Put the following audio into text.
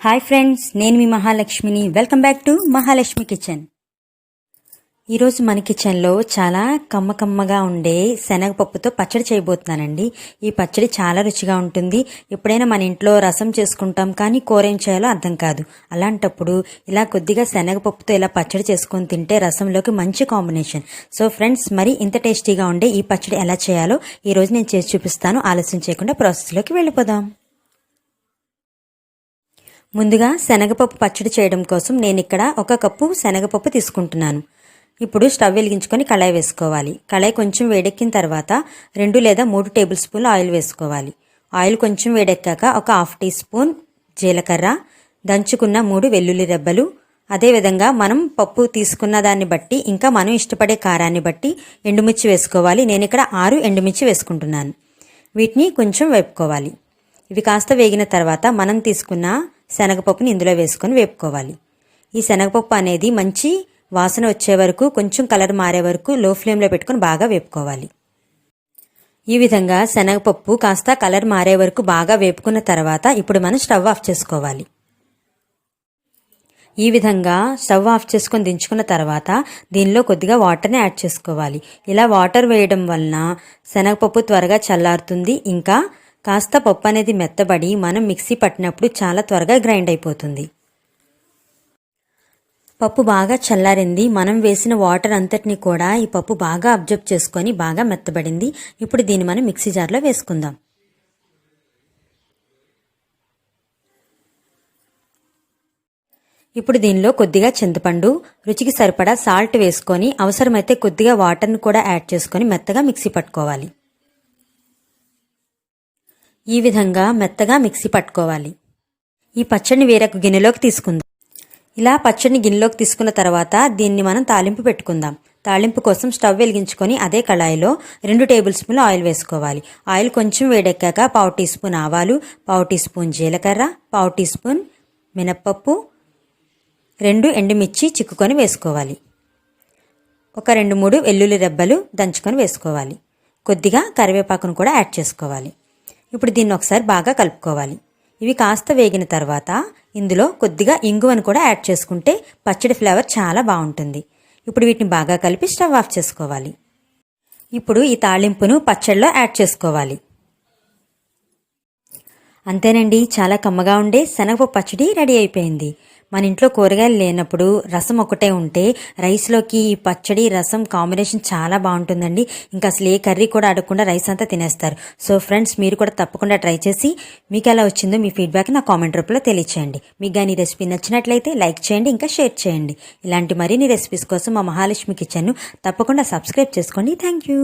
Hi friends, నేను మీ మహాలక్ష్మిని. Welcome back to Mahalakshmi kitchen. ఈరోజు మన కిచెన్లో చాలా కమ్మగా ఉండే శనగపప్పుతో పచ్చడి చేయబోతున్నానండి. ఈ పచ్చడి చాలా రుచిగా ఉంటుంది. ఎప్పుడైనా మన ఇంట్లో రసం చేసుకుంటాం, కానీ కూర ఏం చేయాలో అర్థం కాదు. అలాంటప్పుడు ఇలా కొద్దిగా శనగపప్పుతో ఇలా పచ్చడి చేసుకొని తింటే రసంలోకి మంచి కాంబినేషన్. సో ఫ్రెండ్స్, మరి ఇంత టేస్టీగా ఉండే ఈ పచ్చడి ఎలా చేయాలో ఈరోజు నేను చేసి చూపిస్తాను. ఆలస్యం చేయకుండా ప్రాసెస్లోకి వెళ్ళిపోదాం. ముందుగా శనగపప్పు పచ్చడి చేయడం కోసం నేను ఇక్కడ 1 కప్పు శనగపప్పు తీసుకుంటున్నాను. ఇప్పుడు స్టవ్ వెలిగించుకొని కళాయి వేసుకోవాలి. కళాయి కొంచెం వేడెక్కిన తర్వాత 2 లేదా 3 టేబుల్ స్పూన్లు ఆయిల్ వేసుకోవాలి. ఆయిల్ కొంచెం వేడెక్కాక ఒక 1/2 టీ స్పూన్ జీలకర్ర, దంచుకున్న 3 వెల్లుల్లి రెబ్బలు, అదేవిధంగా మనం పప్పు తీసుకున్న దాన్ని బట్టి ఇంకా మనం ఇష్టపడే కారాన్ని బట్టి ఎండుమిర్చి వేసుకోవాలి. నేను ఇక్కడ 6 ఎండుమిర్చి వేసుకుంటున్నాను. వీటిని కొంచెం వేపుకోవాలి. ఇవి కాస్త వేగిన తర్వాత మనం తీసుకున్న శనగపప్పుని ఇందులో వేసుకొని వేపుకోవాలి. ఈ శనగపప్పు అనేది మంచి వాసన వచ్చే వరకు, కొంచెం కలర్ మారే వరకు లో ఫ్లేమ్లో పెట్టుకొని బాగా వేపుకోవాలి. ఈ విధంగా శనగపప్పు కాస్త కలర్ మారే వరకు బాగా వేపుకున్న తర్వాత ఇప్పుడు మనం స్టవ్ ఆఫ్ చేసుకోవాలి. ఈ విధంగా స్టవ్ ఆఫ్ చేసుకొని దించుకున్న తర్వాత దీనిలో కొద్దిగా వాటర్ని యాడ్ చేసుకోవాలి. ఇలా వాటర్ వేయడం వలన శనగపప్పు త్వరగా చల్లారుతుంది. ఇంకా కాస్త పప్పు అనేది మెత్తబడి మనం మిక్సీ పట్టినప్పుడు చాలా త్వరగా గ్రైండ్ అయిపోతుంది. పప్పు బాగా చల్లారింది. మనం వేసిన వాటర్ అంతటిని కూడా ఈ పప్పు బాగా అబ్జర్వ్ చేసుకొని బాగా మెత్తబడింది. ఇప్పుడు దీన్ని మనం మిక్సీ జార్లో వేసుకుందాం. ఇప్పుడు దీనిలో కొద్దిగా చింతపండు, రుచికి సరిపడా సాల్ట్ వేసుకొని అవసరమైతే కొద్దిగా వాటర్ని కూడా యాడ్ చేసుకొని మెత్తగా మిక్సీ పట్టుకోవాలి. ఈ విధంగా మెత్తగా మిక్సీ పట్టుకోవాలి. ఈ పచ్చడిని వేరొక గిన్నెలోకి తీసుకుందాం. ఇలా పచ్చడిని గిన్నెలోకి తీసుకున్న తర్వాత దీన్ని మనం తాలింపు పెట్టుకుందాం. తాలింపు కోసం స్టవ్ వెలిగించుకొని అదే కళాయిలో 2 టేబుల్ స్పూన్లు ఆయిల్ వేసుకోవాలి. ఆయిల్ కొంచెం వేడెక్కాక 1/2 టీ స్పూన్ ఆవాలు, 1/2 టీ స్పూన్ జీలకర్ర, 1/2 టీ స్పూన్ మినప్పప్పు, 2 ఎండుమిర్చి చిక్కుకొని వేసుకోవాలి. ఒక 2-3 వెల్లుల్లి రెబ్బలు దంచుకొని వేసుకోవాలి. కొద్దిగా కరివేపాకును కూడా యాడ్ చేసుకోవాలి. ఇప్పుడు దీన్ని ఒకసారి బాగా కలుపుకోవాలి. ఇవి కాస్త వేగిన తర్వాత ఇందులో కొద్దిగా ఇంగువను కూడా యాడ్ చేసుకుంటే పచ్చడి ఫ్లేవర్ చాలా బాగుంటుంది. ఇప్పుడు వీటిని బాగా కలిపి స్టవ్ ఆఫ్ చేసుకోవాలి. ఇప్పుడు ఈ తాళింపును పచ్చడిలో యాడ్ చేసుకోవాలి. అంతేనండి, చాలా కమ్మగా ఉండే శనగపప్పు పచ్చడి రెడీ అయిపోయింది. మన ఇంట్లో కూరగాయలు లేనప్పుడు రసం ఒకటే ఉంటే రైస్లోకి ఈ పచ్చడి రసం కాంబినేషన్ చాలా బాగుంటుందండి. ఇంకా అసలు ఏ కర్రీ కూడా అడగకుండా రైస్ అంతా తినేస్తారు. సో ఫ్రెండ్స్, మీరు కూడా తప్పకుండా ట్రై చేసి మీకు ఎలా వచ్చిందో మీ ఫీడ్బ్యాక్ నా కామెంట్ రూపంలో తెలియచేయండి. మీకు కానీ ఈ రెసిపీ నచ్చినట్లయితే లైక్ చేయండి, ఇంకా షేర్ చేయండి. ఇలాంటి మరిన్ని రెసిపీస్ కోసం మా మహాలక్ష్మి కిచెన్ను తప్పకుండా సబ్స్క్రైబ్ చేసుకోండి. Thank you.